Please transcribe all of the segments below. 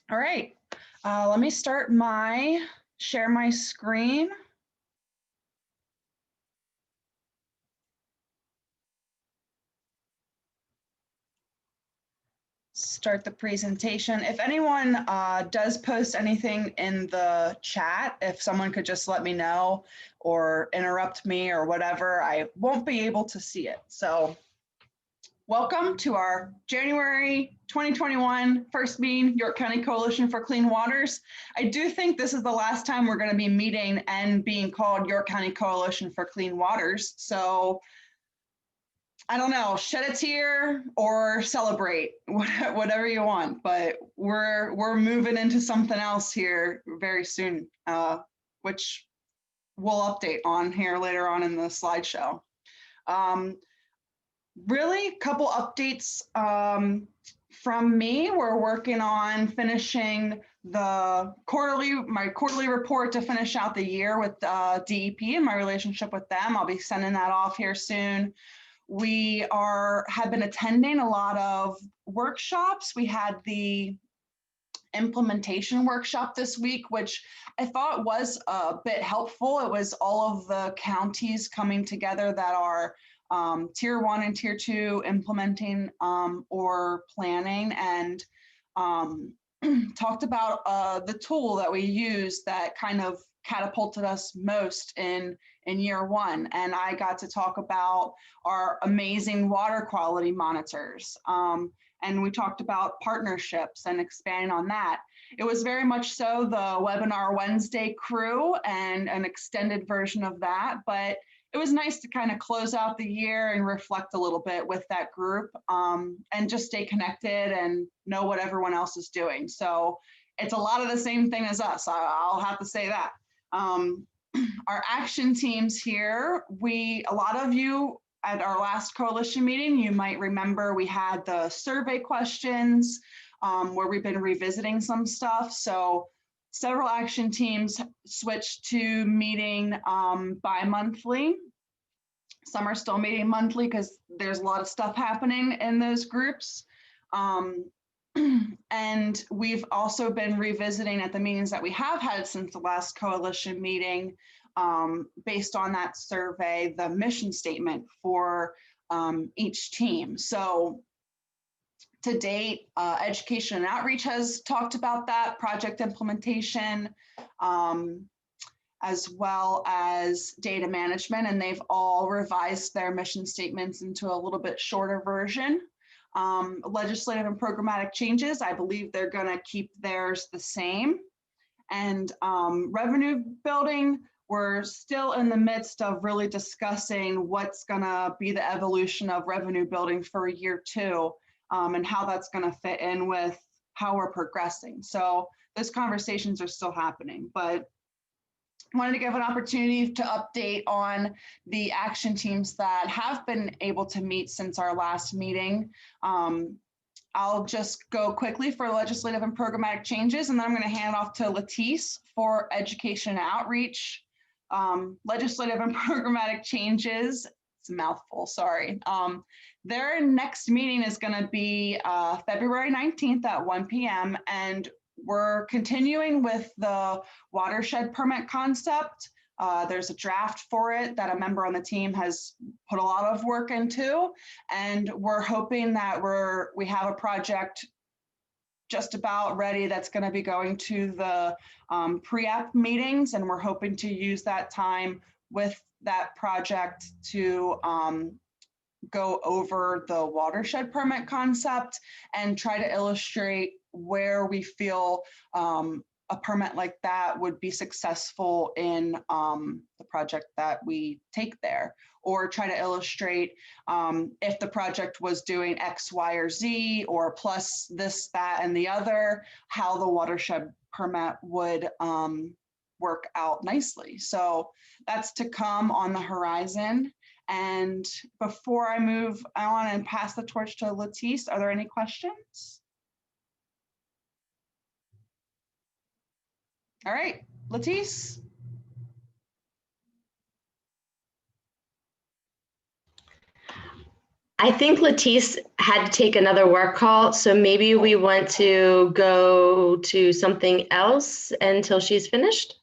All right, let me start share my screen. Start the presentation. If anyone does post anything in the chat, if someone could just let me know or interrupt me or whatever, I won't be able to see it. So welcome to our January 2021 first meeting, York County Coalition for Clean Waters. I do think this is the last time we're going to be meeting and being called York County Coalition for Clean Waters. So I don't know, shed a tear or celebrate, whatever you want, but we're moving into something else here very soon, which we'll update on here later on in the slideshow. Really, a couple updates from me. We're working on finishing my quarterly report to finish out the year with DEP and my relationship with them. I'll be sending that off here soon. We have been attending a lot of workshops. We had the implementation workshop this week, which I thought was a bit helpful. It was all of the counties coming together that are tier 1 and tier 2 implementing or planning, and talked about the tool that we use that kind of catapulted us most in year 1. And I got to talk about our amazing water quality monitors. And we talked about partnerships and expanding on that. It was very much so the Webinar Wednesday crew and an extended version of that, but it was nice to kind of close out the year and reflect a little bit with that group and just stay connected and know what everyone else is doing. So it's a lot of the same thing as us, I'll have to say that. Our action teams here, a lot of you at our last coalition meeting, you might remember we had the survey questions where we've been revisiting some stuff. So several action teams switched to meeting bi-monthly. Some are still meeting monthly because there's a lot of stuff happening in those groups. And we've also been revisiting at the meetings that we have had since the last coalition meeting, based on that survey, the mission statement for each team. So to date, education and outreach has talked about that, project implementation, as well as data management, and they've all revised their mission statements into a little bit shorter version. Legislative and programmatic changes, I believe they're going to keep theirs the same. And revenue building, we're still in the midst of really discussing what's going to be the evolution of revenue building for year 2 and how that's going to fit in with how we're progressing. So those conversations are still happening, but wanted to give an opportunity to update on the action teams that have been able to meet since our last meeting. I'll just go quickly for legislative and programmatic changes, and then I'm going to hand it off to Latice for education and outreach. Legislative and programmatic changes, it's a mouthful, sorry. Their next meeting is going to be February 19th at 1 p.m. and we're continuing with the Watershed permit concept. There's a draft for it that a member on the team has put a lot of work into, and we're hoping that we have a project just about ready that's going to be going to the pre-app meetings, and we're hoping to use that time with that project to go over the watershed permit concept and try to illustrate where we feel a permit like that would be successful in the project that we take there, or try to illustrate if the project was doing X, Y, or Z, or plus this, that, and the other, how the watershed permit would work out nicely. So that's to come on the horizon. And before I move on and pass the torch to Latice, are there any questions? All right, Latice. I think Latisse had to take another work call, so maybe we want to go to something else until she's finished.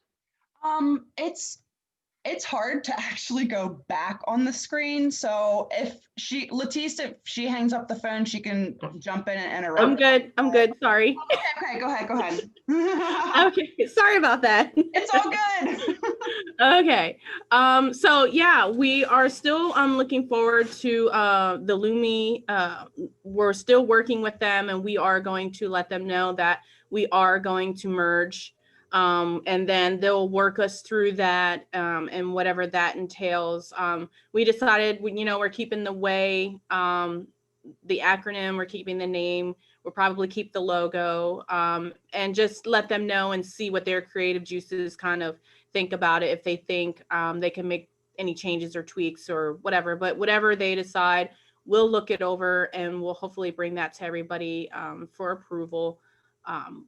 It's hard to actually go back on the screen. So if if she hangs up the phone, she can jump in and interrupt. I'm good. Sorry. Okay, go ahead. Okay, sorry about that. It's all good. Okay. So yeah, we are still looking forward to the Lumi. We're still working with them, and we are going to let them know that we are going to merge. And then they'll work us through that and whatever that entails. We decided, we're keeping the way, the acronym, we're keeping the name, we'll probably keep the logo, and just let them know and see what their creative juices kind of think about it, if they think they can make any changes or tweaks or whatever. But whatever they decide, we'll look it over and we'll hopefully bring that to everybody for approval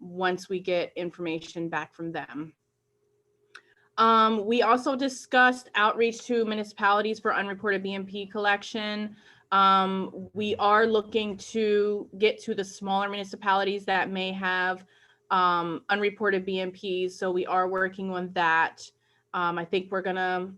once we get information back from them. We also discussed outreach to municipalities for unreported BMP collection. We are looking to get to the smaller municipalities that may have unreported BMPs, so we are working on that. I think we're gonna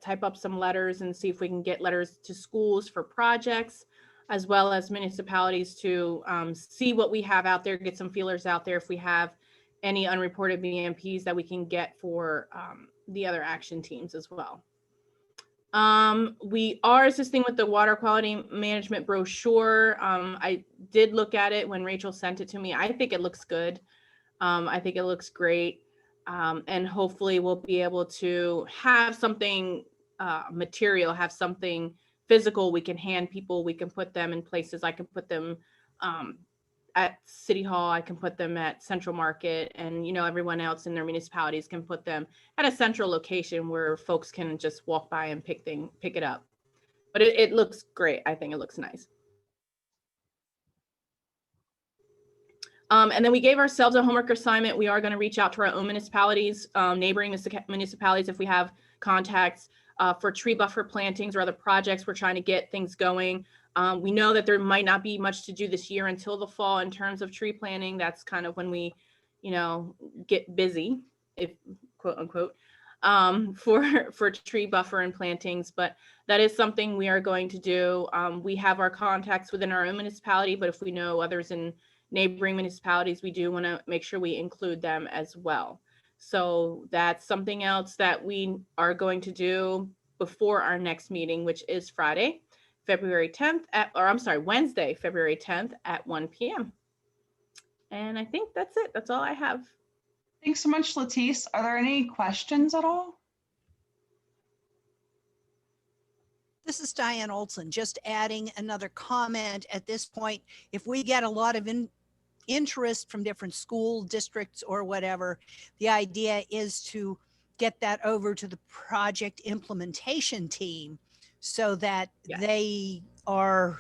type up some letters and see if we can get letters to schools for projects, as well as municipalities to see what we have out there, get some feelers out there if we have any unreported BMPs that we can get for the other action teams as well. We are assisting with the water quality management brochure. I did look at it when Rachel sent it to me. I think it looks good. I think it looks great. And hopefully we'll be able to have something material, have something physical we can hand people. We can put them in places. I can put them at City Hall, I can put them at Central Market, and everyone else in their municipalities can put them at a central location where folks can just walk by and pick it up. But it looks great. I think it looks nice. And then we gave ourselves a homework assignment. We are going to reach out to our own municipalities, neighboring municipalities, if we have contacts for tree buffer plantings or other projects. We're trying to get things going. We know that there might not be much to do this year until the fall in terms of tree planting. That's kind of when we, get busy, if quote unquote, for tree buffer and plantings. But that is something we are going to do. We have our contacts within our own municipality, but if we know others in neighboring municipalities, we do want to make sure we include them as well. So that's something else that we are going to do before our next meeting, which is Friday, February 10th Wednesday, February 10th at 1 p.m. And I think that's it. That's all I have. Thanks so much, Latisse. Are there any questions at all? This is Diane Olson, just adding another comment at this point. If we get a lot of interest from different school districts or whatever, the idea is to get that over to the project implementation team so that they are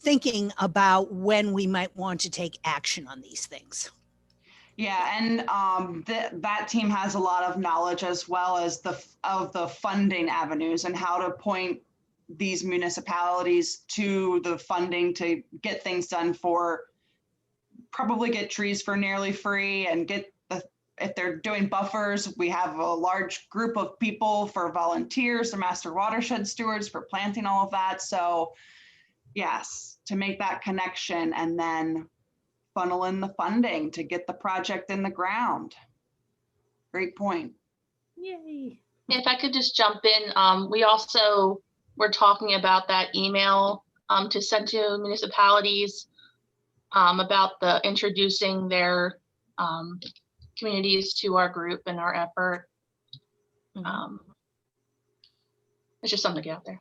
thinking about when we might want to take action on these things. Yeah, and that team has a lot of knowledge as well as the funding avenues and how to point these municipalities to the funding to get things done, for probably get trees for nearly free, and if they're doing buffers, we have a large group of people for volunteers, the master watershed stewards for planting all of that. So yes, to make that connection and then funnel in the funding to get the project in the ground. Great point. Yay. If I could just jump in, we also were talking about that email to send to municipalities about the introducing their communities to our group and our effort. It's just something to get out there.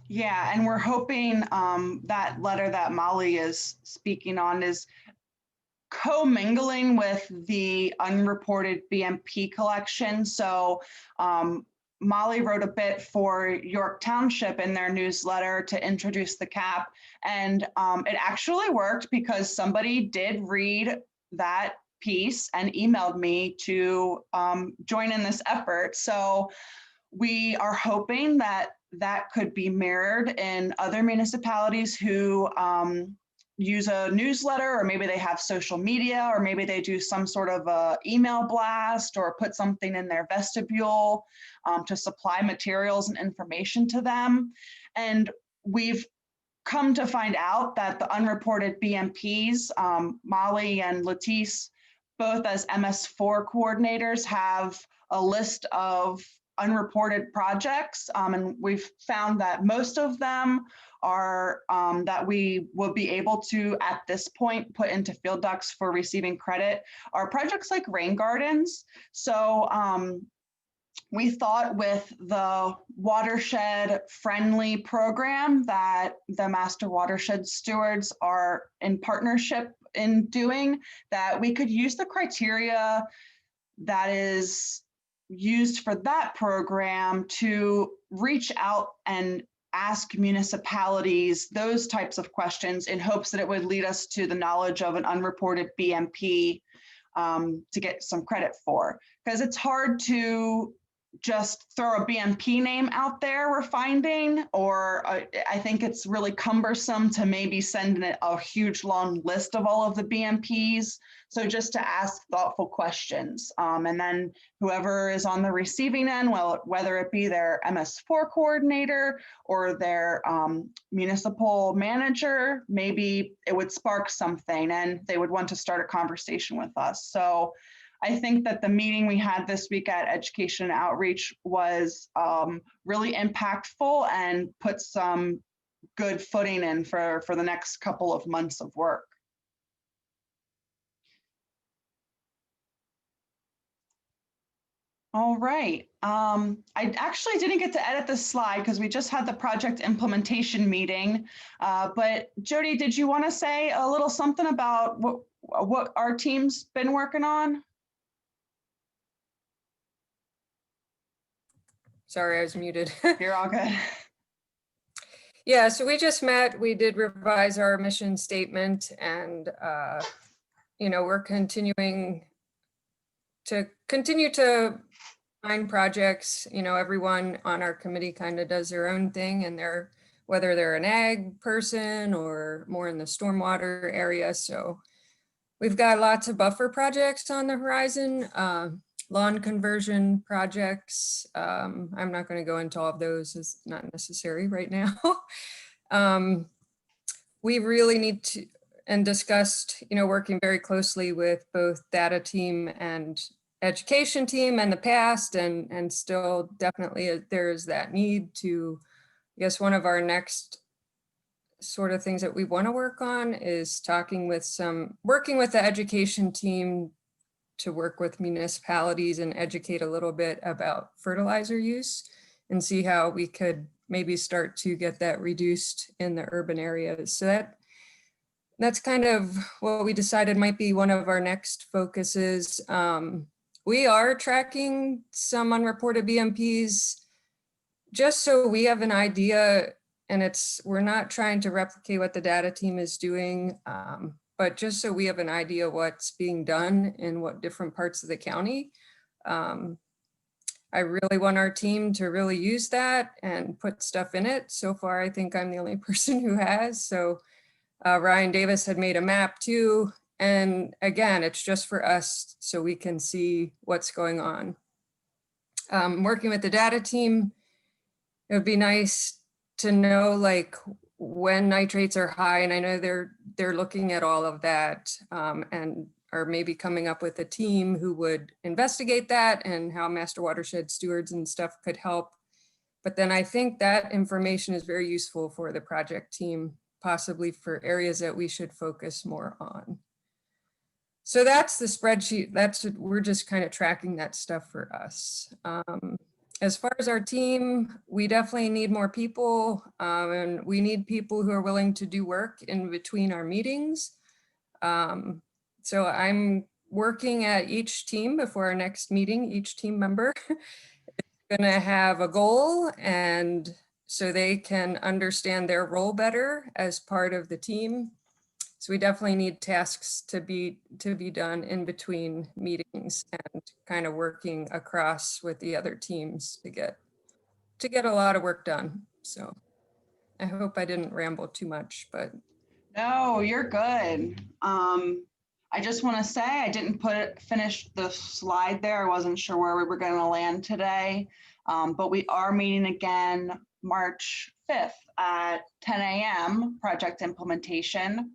Yeah, and we're hoping that letter that Molly is speaking on is co-mingling with the unreported BMP collection. So Molly wrote a bit for York Township in their newsletter to introduce the CAP, and it actually worked because somebody did read that piece and emailed me to join in this effort. So we are hoping that that could be mirrored in other municipalities who use a newsletter, or maybe they have social media, or maybe they do some sort of a email blast or put something in their vestibule to supply materials and information to them. And we've come to find out that the unreported BMPs, Molly and Latisse, both as MS4 coordinators, have a list of unreported projects. And we've found that most of them are that we will be able to, at this point, put into field docs for receiving credit are projects like rain gardens. So we thought with the watershed friendly program that the Master Watershed Stewards are in partnership in doing, that we could use the criteria that is used for that program to reach out and ask municipalities those types of questions in hopes that it would lead us to the knowledge of an unreported BMP to get some credit for. Because it's hard to just throw a BMP name out there, we're finding, or I think it's really cumbersome to maybe send in a huge long list of all of the BMPs. So just to ask thoughtful questions. And then whoever is on the receiving end, well, whether it be their MS4 coordinator or their municipal manager, maybe it would spark something and they would want to start a conversation with us. So I think that the meeting we had this week at Education and Outreach was really impactful and put some good footing in for the next couple of months of work. All right. I actually didn't get to edit this slide because we just had the project implementation meeting. But Jody, did you want to say a little something about what our team's been working on? Sorry, I was muted. You're all good. Yeah, so we just met, we did revise our mission statement, and we're continuing to find projects. Everyone on our committee kind of does their own thing, and whether they're an ag person or more in the stormwater area. So we've got lots of buffer projects on the horizon. Lawn conversion projects. I'm not going to go into all of those, it's not necessary right now. We really need to, and discussed, working very closely with both data team and education team in the past, and still definitely there is that need to, I guess one of our next sort of things that we want to work on is working with the education team to work with municipalities and educate a little bit about fertilizer use and see how we could maybe start to get that reduced in the urban areas. So that's kind of what we decided might be one of our next focuses. We are tracking some unreported BMPs just so we have an idea, and we're not trying to replicate what the data team is doing, but just so we have an idea what's being done in what different parts of the county. I really want our team to really use that and put stuff in it. So far, I think I'm the only person who has. So Ryan Davis had made a map too. And again, it's just for us so we can see what's going on. Working with the data team, it would be nice to know like when nitrates are high, and I know they're looking at all of that, and are maybe coming up with a team who would investigate that and how Master Watershed Stewards and stuff could help. But then I think that information is very useful for the project team, possibly for areas that we should focus more on. So that's the spreadsheet. We're just kind of tracking that stuff for us. As far as our team, we definitely need more people, and we need people who are willing to do work in between our meetings. So I'm working at each team before our next meeting. Each team member is going to have a goal, and so they can understand their role better as part of the team. So we definitely need tasks to be done in between meetings and kind of working across with the other teams to get to get a lot of work done. So I hope I didn't ramble too much, but No, you're good. I just want to say I didn't finish the slide there. I wasn't sure where we were going to land today, but we are meeting again March 5th at 10 a.m. project implementation.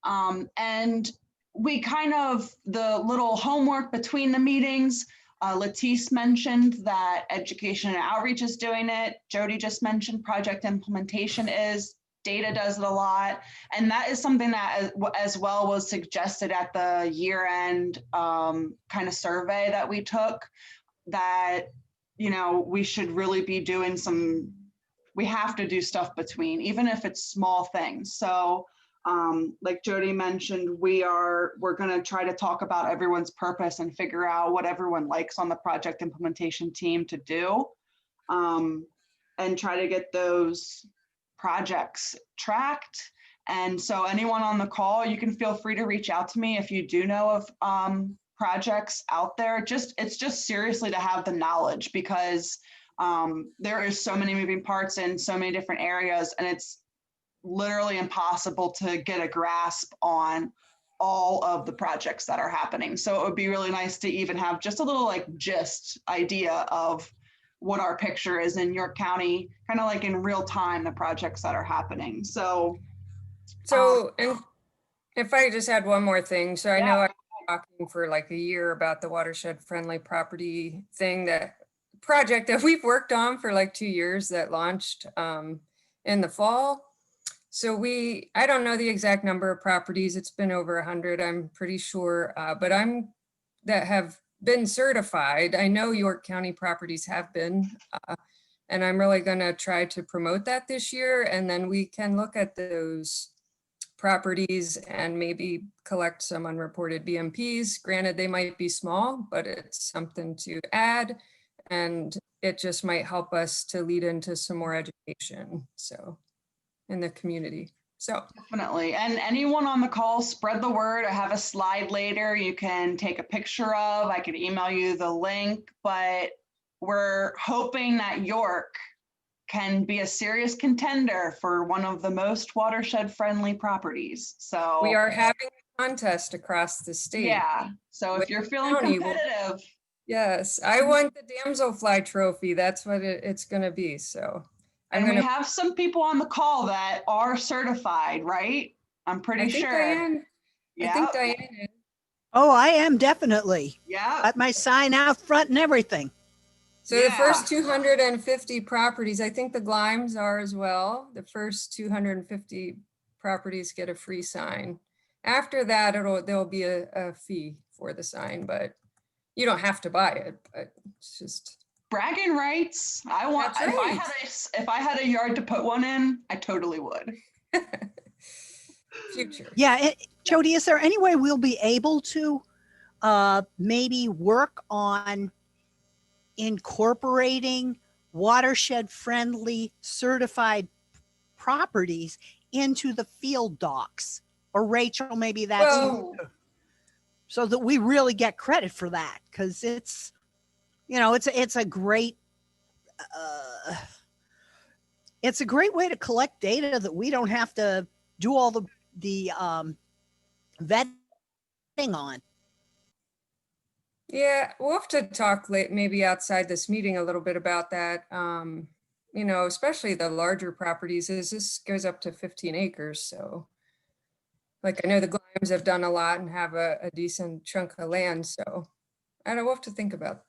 And we kind of, the little homework between the meetings, Latice mentioned that education and outreach is doing it. Jody just mentioned project implementation is. Data does it a lot. And that is something that as well was suggested at the year-end kind of survey that we took, that, you know, we should really be doing we have to do stuff between, even if it's small things. So like Jody mentioned, we're going to try to talk about everyone's purpose and figure out what everyone likes on the project implementation team to do, and try to get those projects tracked. And so anyone on the call, you can feel free to reach out to me if you do know of projects out there. It's just seriously to have the knowledge, because there is so many moving parts in so many different areas, and it's literally impossible to get a grasp on all of the projects that are happening. So it would be really nice to even have just a little like gist idea of what our picture is in York County, kind of like in real time, the projects that are happening. So and if I just add one more thing. So I know I've been talking for like a year about the watershed friendly property thing, that project that we've worked on for like 2 years that launched in the fall. So I don't know the exact number of properties. It's been over 100, I'm pretty sure, but that have been certified. I know York County properties have been, and I'm really gonna try to promote that this year. And then we can look at those properties and maybe collect some unreported BMPs. Granted, they might be small, but it's something to add. And it just might help us to lead into some more education. So in the community. So definitely. And anyone on the call, spread the word. I have a slide later you can take a picture of. I can email you the link, but we're hoping that York can be a serious contender for one of the most watershed friendly properties. So we are having a contest across the state. Yeah. So if you're feeling competitive. Yes, I want the damselfly trophy. That's what it's going to be. So And we have some people on the call that are certified, right? I'm pretty sure. Diane, yeah. I think Diane is. Oh, I am definitely. Yeah. Got my sign out front and everything. So the first 250 properties, I think the Glimes are as well. The first 250 properties get a free sign. After that, there'll be a fee for the sign, but you don't have to buy it, but it's just bragging rights. I want, right. if I had a yard to put one in, I totally would. Future. Yeah. Jody, is there any way we'll be able to maybe work on incorporating watershed friendly certified properties into the field docs? Or Rachel, maybe that's so that we really get credit for that, because it's, you know, it's a great way to collect data that we don't have to do all the vetting on. Yeah, we'll have to talk maybe outside this meeting a little bit about that. You know, especially the larger properties, this goes up to 15 acres. So like, I know the Glimes have done a lot and have a decent chunk of land. So I don't know, we'll have to think about.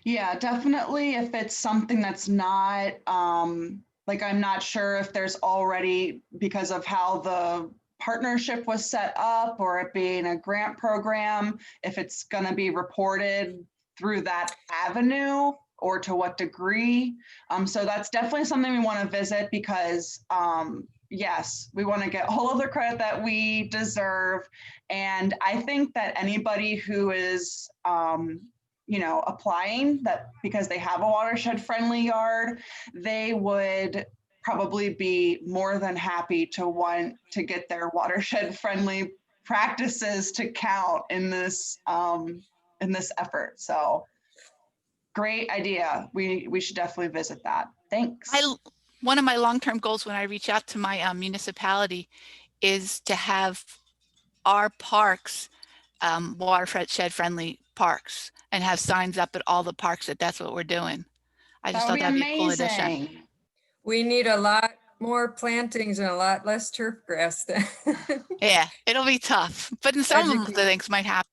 Yeah, definitely. If it's something that's not, like, I'm not sure if there's already, because of how the partnership was set up or it being a grant program, if it's going to be reported through that avenue or to what degree. So that's definitely something we want to visit, because yes, we want to get all of the credit that we deserve. And I think that anybody who is, you know, applying that because they have a watershed friendly yard, they would probably be more than happy to want to get their watershed friendly practices to count in this effort. So Great idea. We should definitely visit that. Thanks. One of my long-term goals when I reach out to my municipality is to have our parks watershed friendly parks and have signs up at all the parks that that's what we're doing. I just That would thought be that'd be a cool addition. amazing. We need a lot more plantings and a lot less turf grass then. Yeah, it'll be tough, but in some of the things might happen.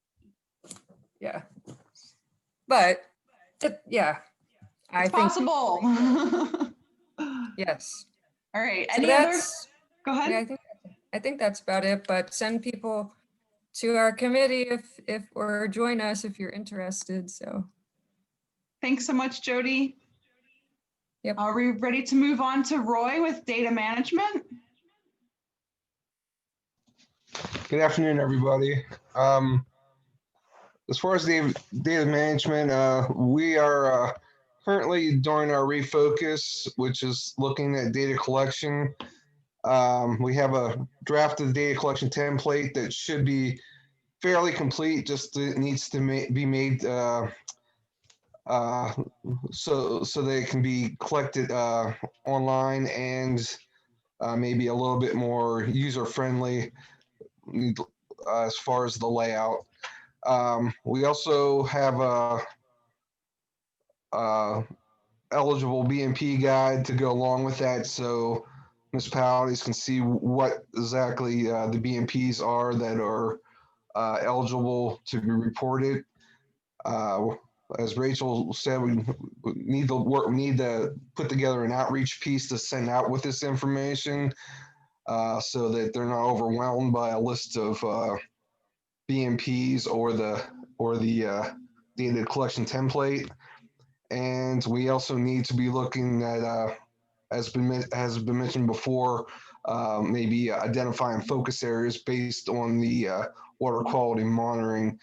Yeah. But yeah, I It's think possible. yes. All right. So Any other? that's, Go ahead. yeah, I think that's about it, but send people to our committee if or join us if you're interested. So Thanks so much, Jody. Yep. Are we ready to move on to Roy with data management? Good afternoon, everybody. As far as the data management, we are currently doing our refocus, which is looking at data collection. We have a draft of the data collection template that should be fairly complete, just it needs to be made so they can be collected online and maybe a little bit more user-friendly as far as the layout. We also have a eligible BMP guide to go along with that, so municipalities can see what exactly the BMPs are that are eligible to be reported. As Rachel said, we need to put together an outreach piece to send out with this information so that they're not overwhelmed by a list of BMPs or the data collection template. And we also need to be looking at, has been mentioned before, maybe identifying focus areas based on the water quality monitoring.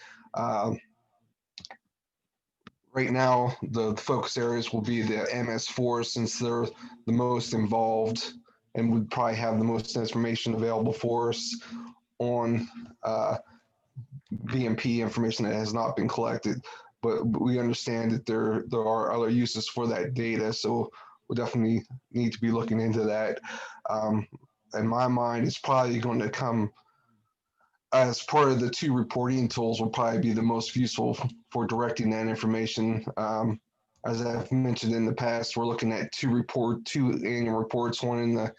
Right now, the focus areas will be the MS4 since they're the most involved and would probably have the most information available for us on BMP information that has not been collected. But we understand that there are other uses for that data, so we'll definitely need to be looking into that. In my mind, it's probably going to come as part of the 2 reporting tools will probably be the most useful for directing that information. As I've mentioned in the past, we're looking at 2 annual reports, one in the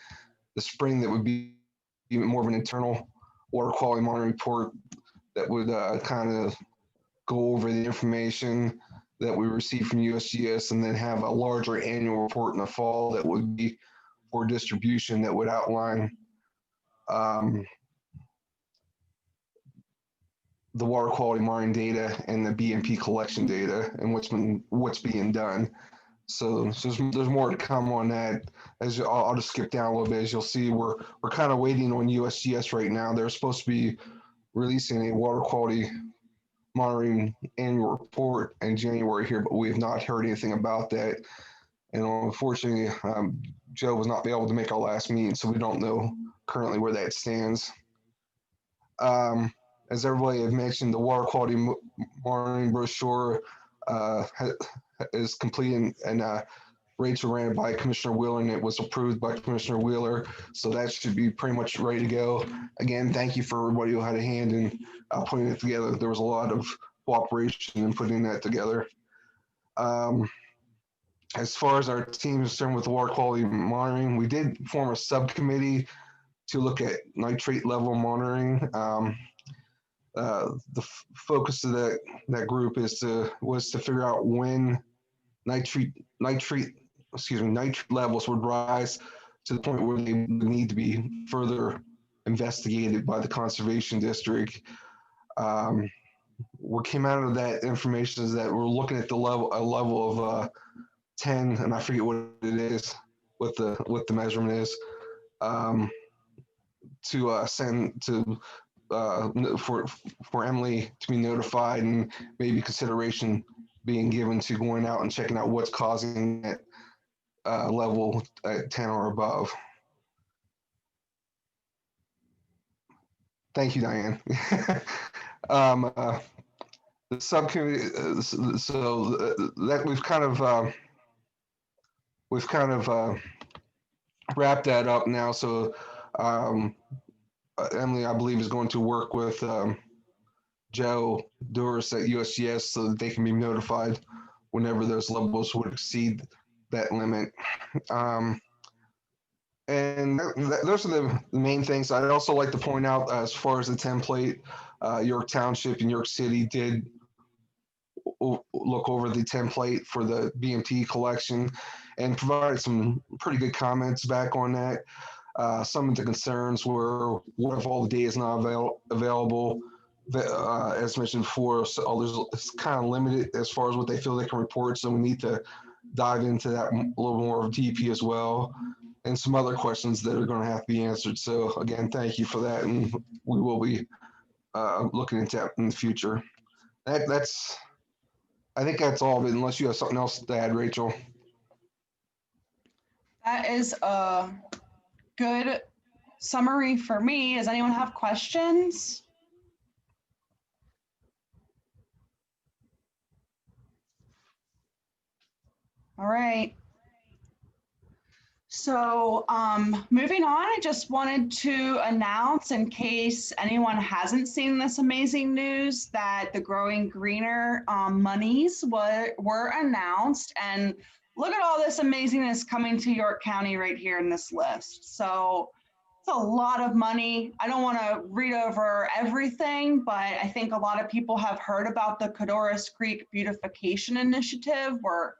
spring that would be even more of an internal water quality monitoring report that would kind of go over the information that we receive from USGS, and then have a larger annual report in the fall that would be for distribution that would outline the water quality monitoring data and the BMP collection data and what's being done. So there's more to come on that. I'll just skip down a little bit. As you'll see, we're kind of waiting on USGS right now. They're supposed to be releasing a water quality monitoring annual report in January here, but we have not heard anything about that. And unfortunately, Joe was not able to make our last meeting, so we don't know currently where that stands. As everybody had mentioned, the water quality monitoring brochure is complete, and Rachel ran it by Commissioner Wheeler, and it was approved by Commissioner Wheeler. So that should be pretty much ready to go. Again, thank you for everybody who had a hand in putting it together. There was a lot of cooperation in putting that together. As far as our team is concerned with the water quality monitoring, we did form a subcommittee to look at nitrate level monitoring. The focus of that group was to figure out when nitrate levels would rise to the point where they would need to be further investigated by the conservation district. What came out of that information is that we're looking at a level of 10, and I forget what it is, what the measurement is, to send to for Emily to be notified, and maybe consideration being given to going out and checking out what's causing that level at 10 or above. Thank you, Diane. the subcommittee, that we've kind of wrapped that up now. So Emily, I believe, is going to work with Joe Doris at USGS so that they can be notified whenever those levels would exceed that limit. And those are the main things. I'd also like to point out, as far as the template, York Township and York City did look over the template for the BMT collection and provided some pretty good comments back on that. Some of the concerns were, what if all the data is not available? As mentioned before, so it's kind of limited as far as what they feel they can report. So we need to dive into that a little more deeply as well, and some other questions that are going to have to be answered. So again, thank you for that, and we will be looking into that in the future. I think that's all of it, unless you have something else to add, Rachel. That is a good summary for me. Does anyone have questions? All right. So moving on, I just wanted to announce, in case anyone hasn't seen this amazing news, that the Growing Greener monies were announced. And look at all this amazingness coming to York County right here in this list. So it's a lot of money. I don't want to read over everything, but I think a lot of people have heard about the Codorus Creek Beautification Initiative. We're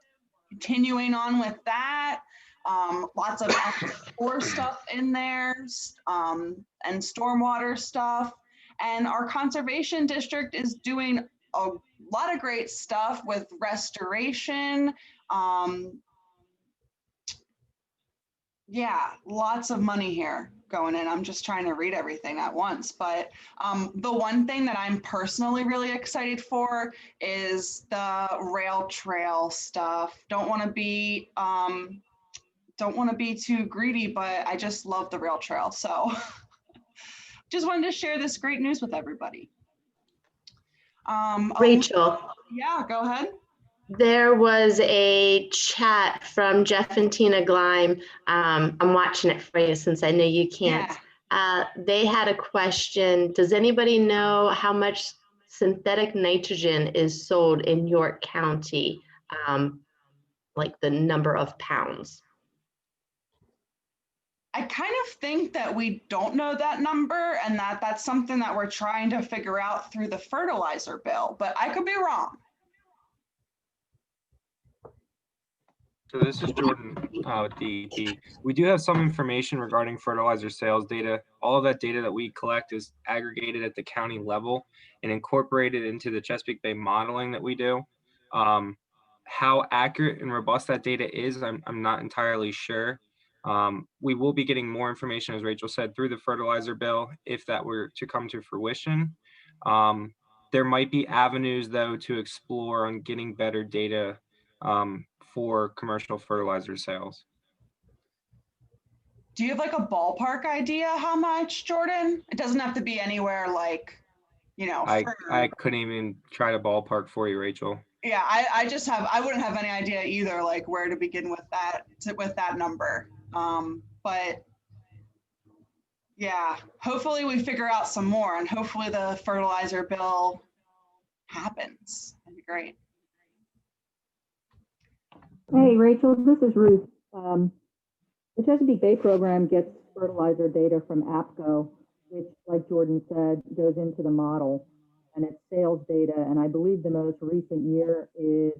continuing on with that. Lots of core stuff in there, and stormwater stuff. And our conservation district is doing a lot of great stuff with restoration. Yeah, lots of money here going in. I'm just trying to read everything at once. But the one thing that I'm personally really excited for is the rail trail stuff. Don't want to be too greedy, but I just love the rail trail. So just wanted to share this great news with everybody. Rachel, Yeah, go ahead. there was a chat from Jeff and Tina Gleim. I'm watching it for you since I know you can't. Yeah. They had a question. Does anybody know how much synthetic nitrogen is sold in York County? Like the number of pounds? I kind of think that we don't know that number, and that's something that we're trying to figure out through the fertilizer bill, but I could be wrong. So this is Jordan with DEP. We do have some information regarding fertilizer sales data. All of that data that we collect is aggregated at the county level and incorporated into the Chesapeake Bay modeling that we do. How accurate and robust that data is, I'm not entirely sure. We will be getting more information, as Rachel said, through the fertilizer bill, if that were to come to fruition. There might be avenues, though, to explore on getting better data for commercial fertilizer sales. Do you have like a ballpark idea how much, Jordan? It doesn't have to be anywhere like, you know. I couldn't even try to ballpark for you, Rachel. Yeah, I wouldn't have any idea either, like where to begin with that number. But yeah, hopefully we figure out some more, and hopefully the fertilizer bill happens. That'd be great. Hey, Rachel, this is Ruth. The Chesapeake Bay program gets fertilizer data from APCO, which, like Jordan said, goes into the model, and it's sales data. And I believe the most recent year is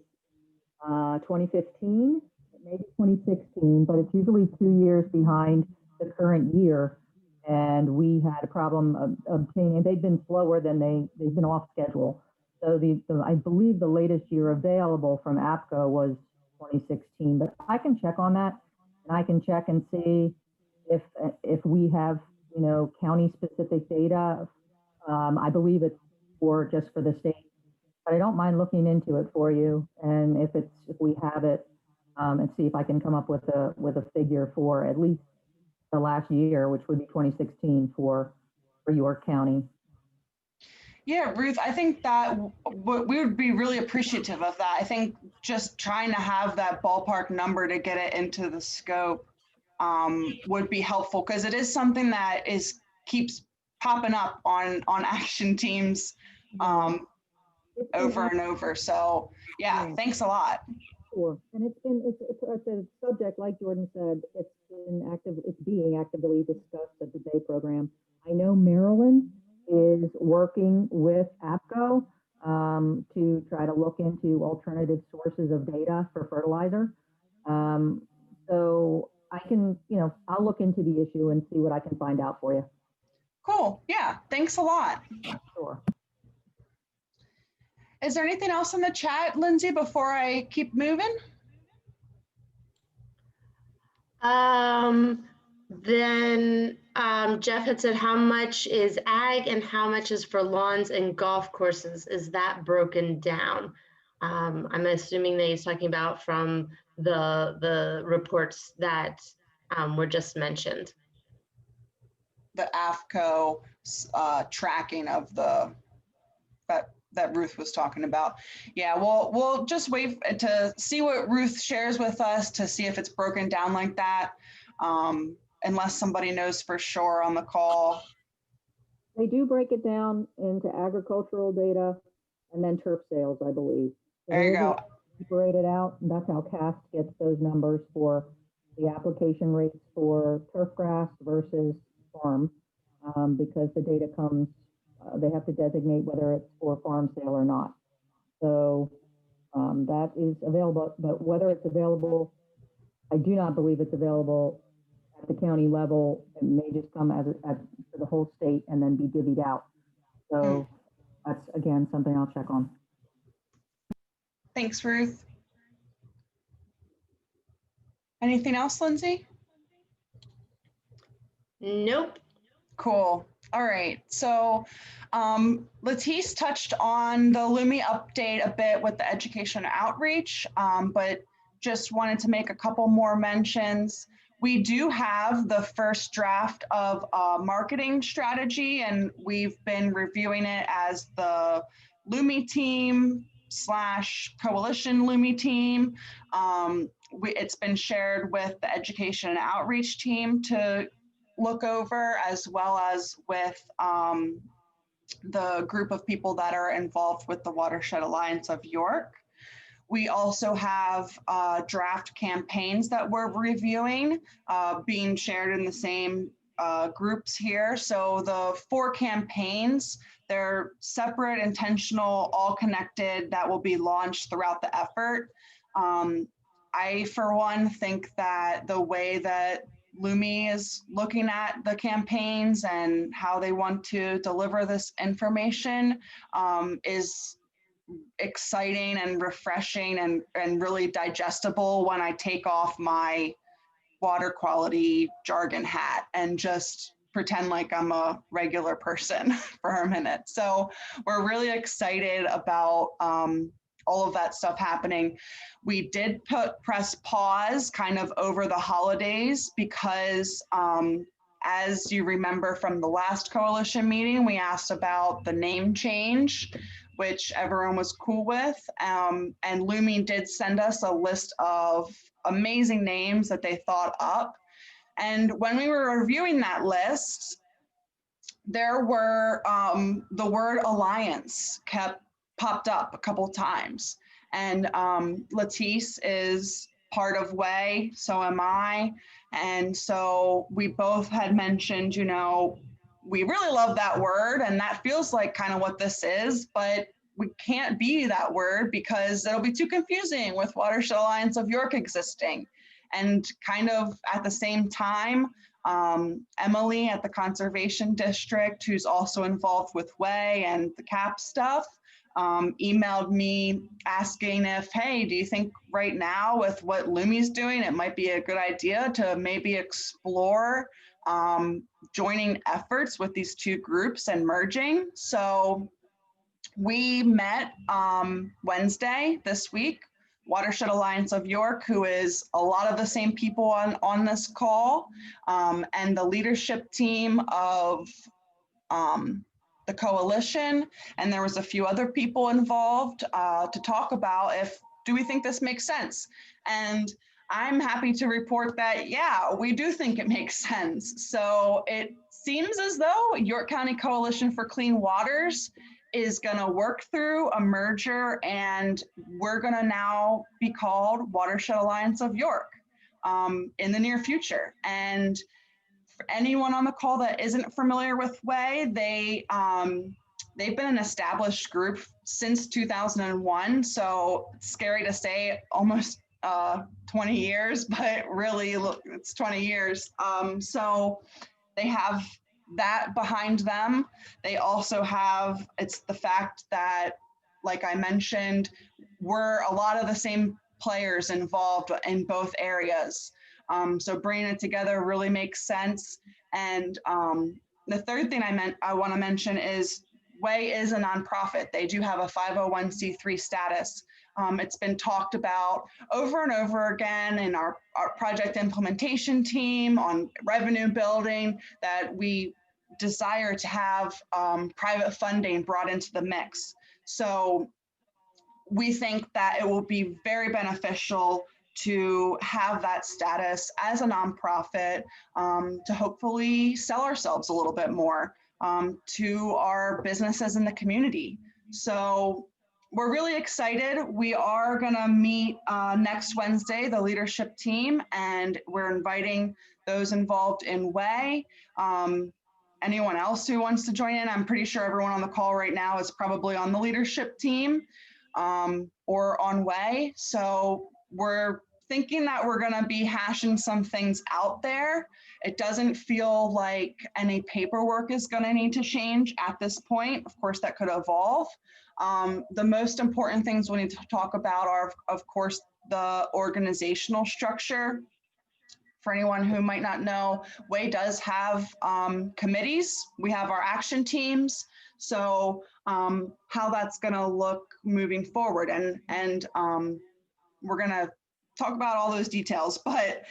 2015, maybe 2016, but it's usually 2 years behind the current year. And we had a problem obtaining, they've been slower than they've been off schedule. So I believe the latest year available from APCO was 2016, but I can check on that, and I can check and see if we have, you know, county specific data. I believe it's just for the state, but I don't mind looking into it for you. And if we have it, and see if I can come up with a figure for at least the last year, which would be 2016 for York County. Yeah, Ruth, I think that we would be really appreciative of that. I think just trying to have that ballpark number to get it into the scope would be helpful, because it is something that keeps popping up on action teams over and over. So yeah, thanks a lot. Sure. And it's a subject, like Jordan said, it's being actively discussed at the day program. I know Maryland is working with APCO to try to look into alternative sources of data for fertilizer. So I can, I'll look into the issue and see what I can find out for you. Cool. Yeah. Thanks a lot. Sure. Is there anything else in the chat, Lindsay, before I keep moving? Then Jeff had said, how much is ag and how much is for lawns and golf courses? Is that broken down? I'm assuming that he's talking about from the reports that were just mentioned. The AFCO tracking of that Ruth was talking about. Yeah, we'll just wait to see what Ruth shares with us to see if it's broken down like that, unless somebody knows for sure on the call. They do break it down into agricultural data and then turf sales, I believe. So there you go. Separate it out. And that's how CAST gets those numbers for the application rates for turf grass versus farm, because the data comes, they have to designate whether it's for farm sale or not. So that is available, but whether it's available, I do not believe it's available at the county level. It may just come for the whole state and then be divvied out. So that's, again, something I'll check on. Thanks, Ruth. Anything else, Lindsay? Nope. Cool. All right. So Latisse touched on the LUMI update a bit with the education outreach, but just wanted to make a couple more mentions. We do have the first draft of a marketing strategy, and we've been reviewing it as the LUMI team / coalition LUMI team. It's been shared with the education and outreach team to look over, as well as with the group of people that are involved with the Watershed Alliance of York. We also have draft campaigns that we're reviewing, being shared in the same groups here. So the 4 campaigns, they're separate, intentional, all connected, that will be launched throughout the effort. I, for one, think that the way that LUMI is looking at the campaigns and how they want to deliver this information is exciting and refreshing and really digestible when I take off my water quality jargon hat and just pretend like I'm a regular person for a minute. So we're really excited about all of that stuff happening. We did press pause kind of over the holidays because as you remember from the last coalition meeting, we asked about the name change, which everyone was cool with. And LUMI did send us a list of amazing names that they thought up. And when we were reviewing that list, there were the word alliance popped up a couple times. And Latisse is part of WAY, so am I. And so we both had mentioned, we really love that word, and that feels like kind of what this is, but we can't be that word because it'll be too confusing with Watershed Alliance of York existing. And kind of at the same time, Emily at the Conservation District, who's also involved with WAY and the CAP stuff, emailed me asking if, hey, do you think right now with what LUMI's doing, it might be a good idea to maybe explore joining efforts with these 2 groups and merging? So we met Wednesday this week, Watershed Alliance of York, who is a lot of the same people on this call, and the leadership team of the coalition, and there was a few other people involved to talk about do we think this makes sense? And I'm happy to report that, yeah, we do think it makes sense. So it seems as though York County Coalition for Clean Waters is going to work through a merger, and we're going to now be called Watershed Alliance of York in the near future. And for anyone on the call that isn't familiar with WAY, they've been an established group since 2001. So it's scary to say almost 20 years, but really look, it's 20 years. So they have that behind them. They also have, it's the fact that, like I mentioned, we're a lot of the same players involved in both areas. So bringing it together really makes sense. And the third thing I want to mention is WAY is a nonprofit. They do have a 501c3 status. It's been talked about over and over again in our project implementation team on revenue building that we desire to have private funding brought into the mix. So we think that it will be very beneficial to have that status as a nonprofit to hopefully sell ourselves a little bit more to our businesses in the community. So we're really excited. We are gonna meet next Wednesday, the leadership team, and we're inviting those involved in WAY. Anyone else who wants to join in, I'm pretty sure everyone on the call right now is probably on the leadership team or on WAY. So we're thinking that we're gonna be hashing some things out there. It doesn't feel like any paperwork is gonna need to change at this point. Of course, that could evolve. The most important things we need to talk about are, of course, the organizational structure. For anyone who might not know, WAY does have committees. We have our action teams. So how that's gonna look moving forward. And we're gonna talk about all those details, but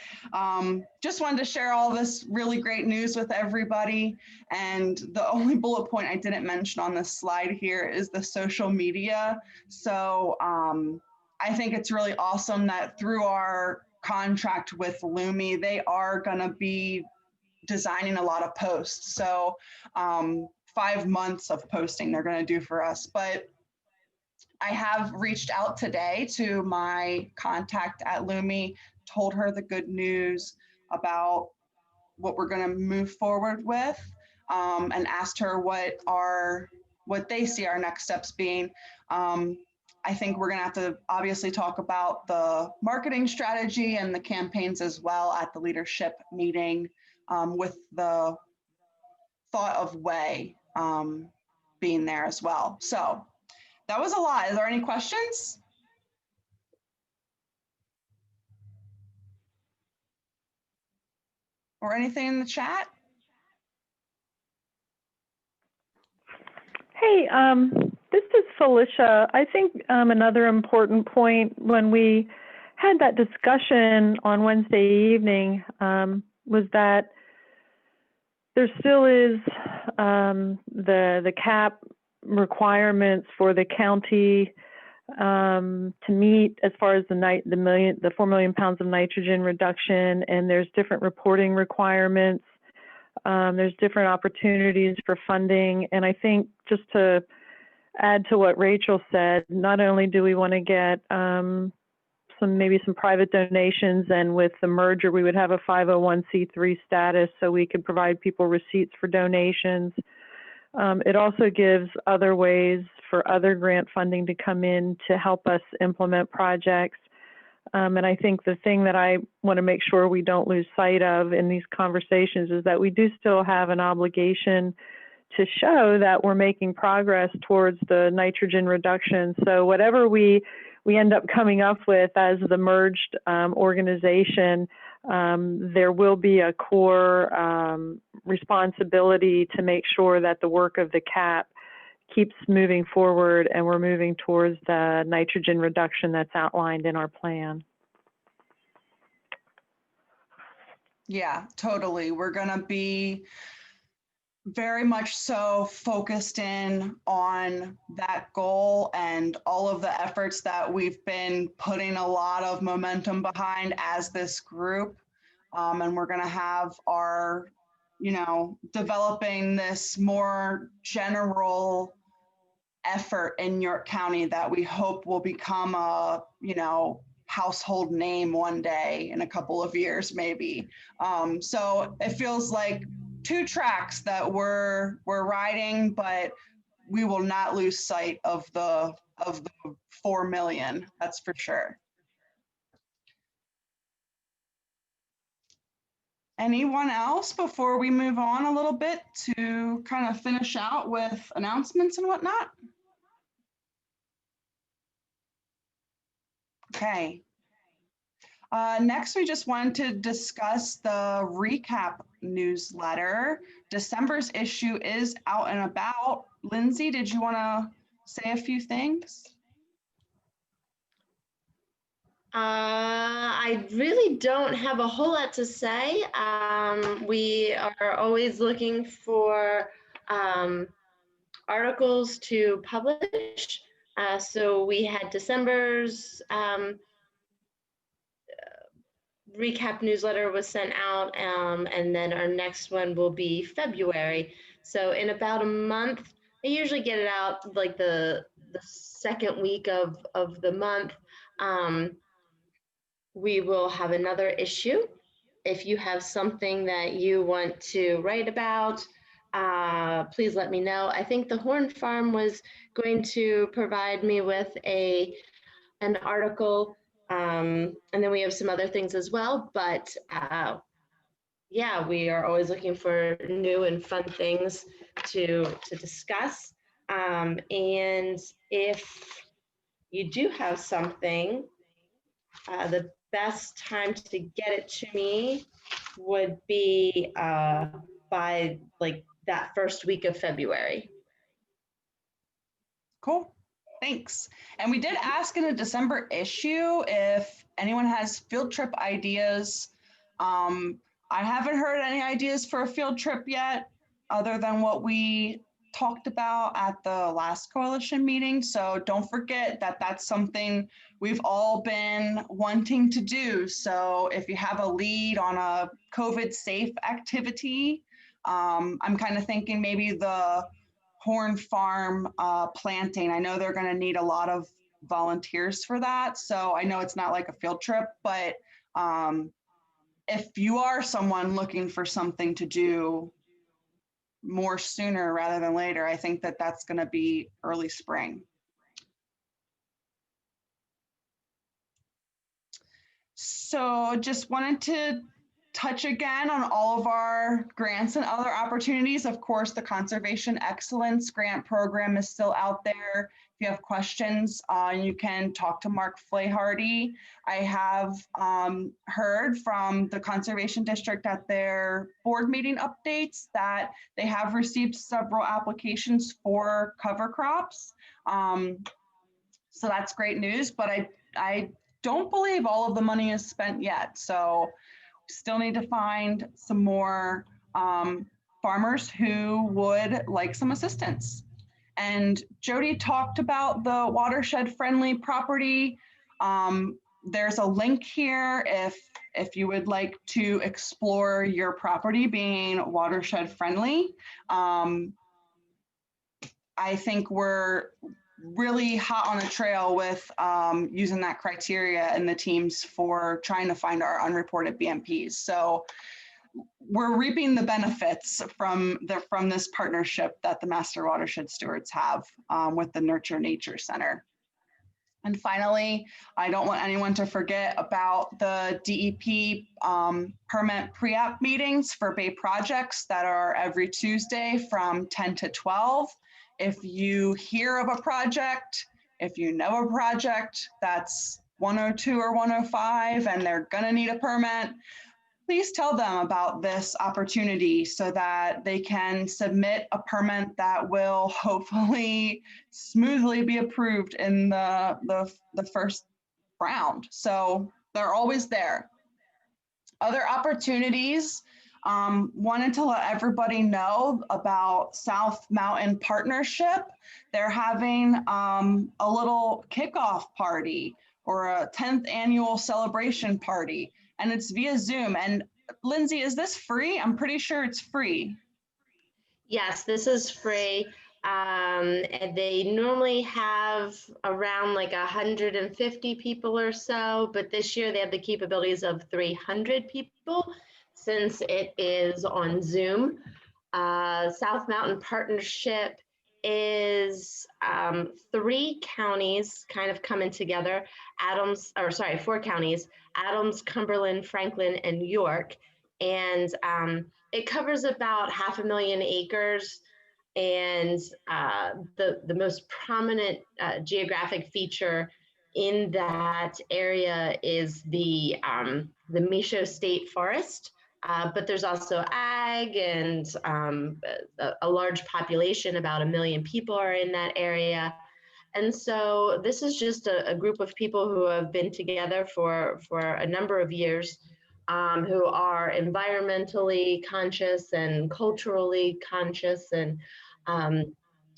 just wanted to share all this really great news with everybody. And the only bullet point I didn't mention on this slide here is the social media. So I think it's really awesome that through our contract with Lumi, they are gonna be designing a lot of posts. So 5 months of posting they're gonna do for us. But I have reached out today to my contact at Lumi, told her the good news about what we're going to move forward with, and asked her what they see our next steps being. I think we're going to have to obviously talk about the marketing strategy and the campaigns as well at the leadership meeting, with the thought of WAY being there as well. So that was a lot. Is there any questions? Or anything in the chat? Hey, this is Felicia. I think another important point when we had that discussion on Wednesday evening was that there still is the cap requirements for the county to meet as far as the 4 million pounds of nitrogen reduction, and there's different reporting requirements. There's different opportunities for funding, and I think just to add to what Rachel said, not only do we want to get maybe some private donations, and with the merger we would have a 501c3 status so we could provide people receipts for donations. It also gives other ways for other grant funding to come in to help us implement projects. And I think the thing that I want to make sure we don't lose sight of in these conversations is that we do still have an obligation to show that we're making progress towards the nitrogen reduction. So whatever we end up coming up with as the merged organization, there will be a core responsibility to make sure that the work of the CAP keeps moving forward and we're moving towards the nitrogen reduction that's outlined in our plan. Yeah, totally. We're going to be very much so focused in on that goal and all of the efforts that we've been putting a lot of momentum behind as this group. And we're going to have our, developing this more general effort in York County that we hope will become a, household name one day in a couple of years, maybe. So it feels like two tracks that we're riding, but we will not lose sight of the 4 million. That's for sure. Anyone else before we move on a little bit to kind of finish out with announcements and whatnot? Okay. Next, we just wanted to discuss the recap newsletter. December's issue is out and about. Lindsay, did you want to say a few things? I really don't have a whole lot to say. We are always looking for articles to publish. So we had December's recap newsletter was sent out, and then our next one will be February. So in about a month, I usually get it out like the second week of the month. We will have another issue. If you have something that you want to write about, please let me know. I think the Horn Farm was going to provide me with an article. And then we have some other things as well, but yeah, we are always looking for new and fun things to discuss. And if you do have something, the best time to get it to me would be by like that first week of February. Cool. Thanks. And we did ask in a December issue if anyone has field trip ideas. I haven't heard any ideas for a field trip yet, other than what we talked about at the last coalition meeting. So don't forget that that's something we've all been wanting to do. So if you have a lead on a COVID safe activity, I'm kind of thinking maybe the Horn Farm planting. I know they're going to need a lot of volunteers for that. So I know it's not like a field trip, but if you are someone looking for something to do more sooner rather than later, I think that that's going to be early spring. So just wanted to touch again on all of our grants and other opportunities. Of course, the Conservation Excellence Grant Program is still out there. If you have questions, you can talk to Mark Flahardy. I have heard from the Conservation District at their board meeting updates that they have received several applications for cover crops. So that's great news, but I don't believe all of the money is spent yet. So still need to find some more farmers who would like some assistance. And Jody talked about the watershed friendly property. There's a link here if you would like to explore your property being watershed friendly. I think we're really hot on the trail with using that criteria and the teams for trying to find our unreported BMPs. So we're reaping the benefits from this partnership that the Master Watershed Stewards have with the Nurture Nature Center. And finally, I don't want anyone to forget about the DEP permit pre-app meetings for Bay projects that are every Tuesday from 10 to 12. If you hear of a project, if you know a project that's 102 or 105 and they're gonna need a permit, please tell them about this opportunity so that they can submit a permit that will hopefully smoothly be approved in the first round. So they're always there. Other opportunities, Wanted to let everybody know about South Mountain Partnership. They're having a little kickoff party or a 10th annual celebration party, and it's via Zoom. And Lindsay, is this free? I'm pretty sure it's free. Yes, this is free. And they normally have around like 150 people or so, but this year they have the capabilities of 300 people since it is on Zoom. South Mountain Partnership is 3 counties kind of coming together. Four counties, Adams, Cumberland, Franklin, and York. And it covers about 500,000 acres. And the most prominent geographic feature in that area is the Micho State Forest. But there's also ag and a large population, about 1 million people are in that area. And so this is just a group of people who have been together for a number of years, who are environmentally conscious and culturally conscious, and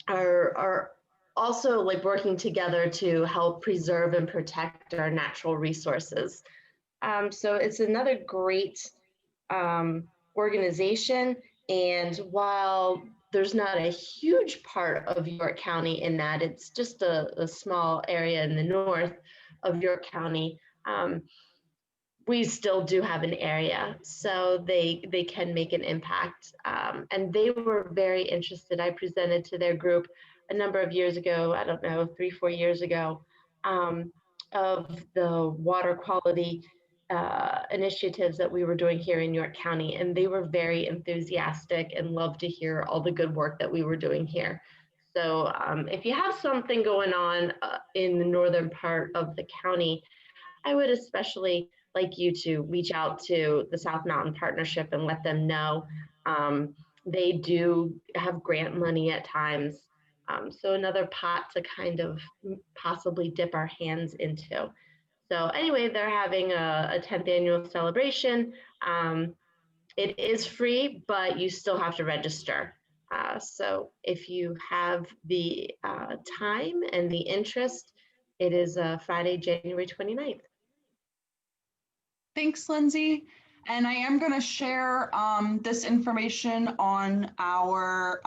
are also like working together to help preserve and protect our natural resources. So it's another great organization. And while there's not a huge part of York County in that, it's just a small area in the north of York County, we still do have an area, so they can make an impact. And they were very interested. I presented to their group a number of years ago, I don't know, 3-4 years ago, of the water quality initiatives that we were doing here in York County, and they were very enthusiastic and loved to hear all the good work that we were doing here. So if you have something going on in the northern part of the county, I would especially like you to reach out to the South Mountain Partnership and let them know. They do have grant money at times. So another pot to kind of possibly dip our hands into. So anyway, they're having a 10th annual celebration. It is free, but you still have to register. So if you have the time and the interest, it is Friday, January 29th. Thanks, Lindsay. And I am going to share this information on our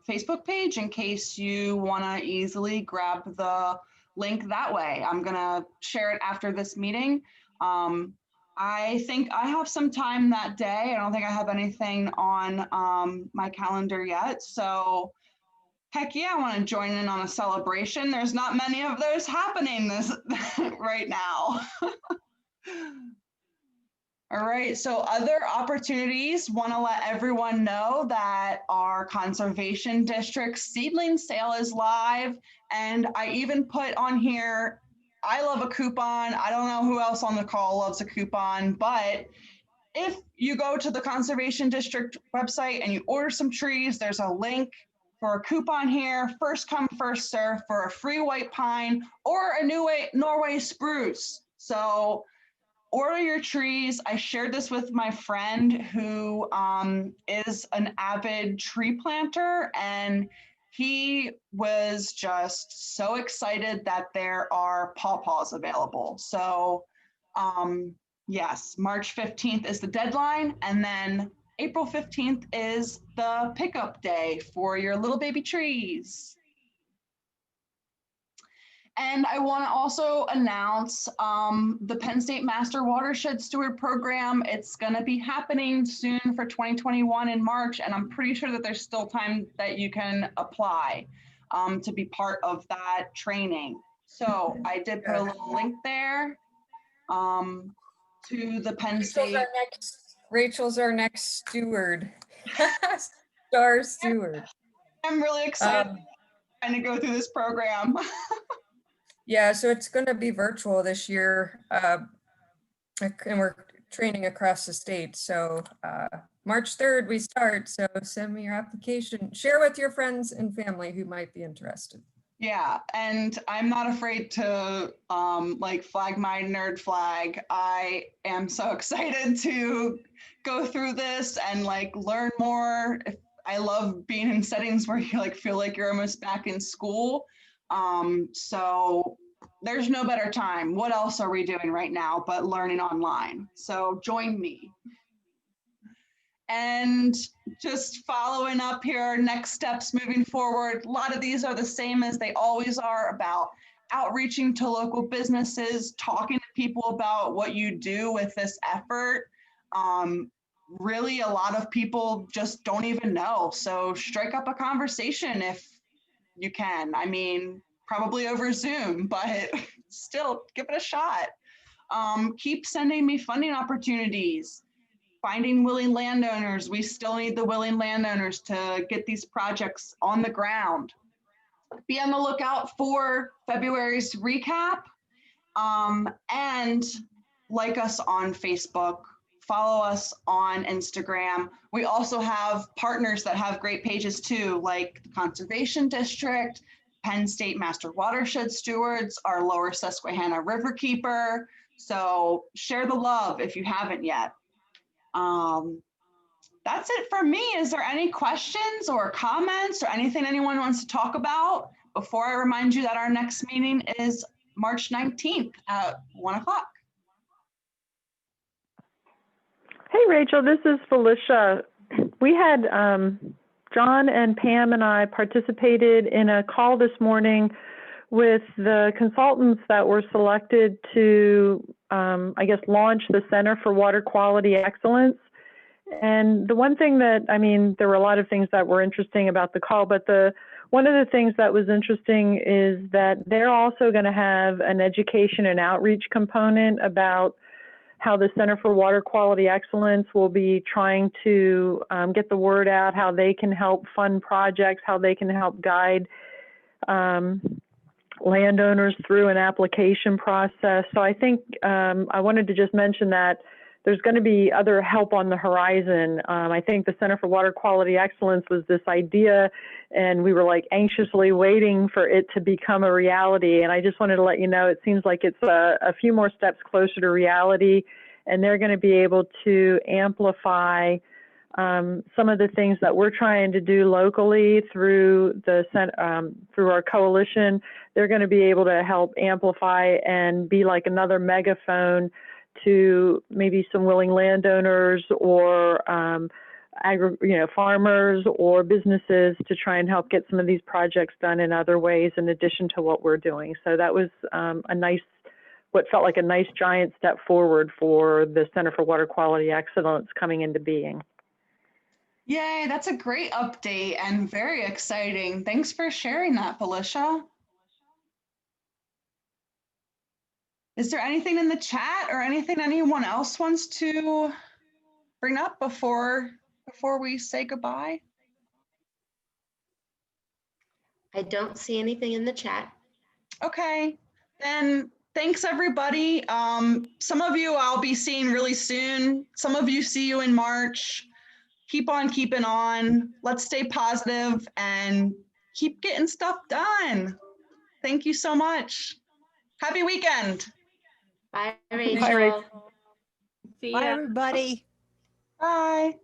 Facebook page in case you want to easily grab the link that way. I'm going to share it after this meeting. I think I have some time that day. I don't think I have anything on my calendar yet. So heck yeah, I want to join in on a celebration. There's not many of those happening this right now. All right, so other opportunities, want to let everyone know that our conservation district seedling sale is live. And I even put on here, I love a coupon. I don't know who else on the call loves a coupon, but if you go to the conservation district website and you order some trees, there's a link for a coupon here, first come, first serve, for a free white pine or a Norway spruce. So order your trees. I shared this with my friend who is an avid tree planter, and he was just so excited that there are pawpaws available. So yes, March 15th is the deadline, and then April 15th is the pickup day for your little baby trees. And I want to also announce the Penn State Master Watershed Steward Program. It's going to be happening soon for 2021 in March, and I'm pretty sure that there's still time that you can apply to be part of that training. So I did put a little link there to the Penn State. Rachel's our next steward, star steward. I'm really excited to go through this program. Yeah, so it's going to be virtual this year, and we're training across the state. So March 3rd we start, so send me your application. Share with your friends and family who might be interested. Yeah, and I'm not afraid to like flag my nerd flag. I am so excited to go through this and like learn more. I love being in settings where you like feel like you're almost back in school. So there's no better time. What else are we doing right now but learning online? So join me. And just following up here, next steps moving forward. A lot of these are the same as they always are, about outreaching to local businesses, talking to people about what you do with this effort. Really, a lot of people just don't even know. So strike up a conversation if you can. I mean, probably over Zoom, but still give it a shot. Keep sending me funding opportunities. Finding willing landowners. We still need the willing landowners to get these projects on the ground. Be on the lookout for February's recap, and like us on Facebook, follow us on Instagram. We also have partners that have great pages too, like the Conservation District, Penn State Master Watershed Stewards, our Lower Susquehanna Riverkeeper. So share the love if you haven't yet. That's it for me. Is there any questions or comments or anything anyone wants to talk about before I remind you that our next meeting is March 19th at 1 o'clock? Hey, Rachel, this is Felicia. We had John and Pam and I participated in a call this morning with the consultants that were selected to, I guess, launch the Center for Water Quality Excellence. And the one thing that, I mean, there were a lot of things that were interesting about the call, but one of the things that was interesting is that they're also going to have an education and outreach component about how the Center for Water Quality Excellence will be trying to get the word out, how they can help fund projects, how they can help guide landowners through an application process. So I think I wanted to just mention that there's going to be other help on the horizon. I think the Center for Water Quality Excellence was this idea, and we were like anxiously waiting for it to become a reality. And I just wanted to let you know, it seems like it's a few more steps closer to reality, and they're going to be able to amplify some of the things that we're trying to do locally through through our coalition. They're going to be able to help amplify and be like another megaphone to maybe some willing landowners or farmers or businesses to try and help get some of these projects done in other ways in addition to what we're doing. So that was what felt like a nice giant step forward for the Center for Water Quality Excellence coming into being. Yay, that's a great update and very exciting. Thanks for sharing that, Felicia. Is there anything in the chat or anything anyone else wants to bring up before we say goodbye? I don't see anything in the chat. Okay, then thanks everybody. Some of you I'll be seeing really soon. Some of you see you in March. Keep on keeping on. Let's stay positive and keep getting stuff done. Thank you so much. Happy weekend. Bye, Rachel. Bye, Rachel. See Bye, ya. everybody. Bye.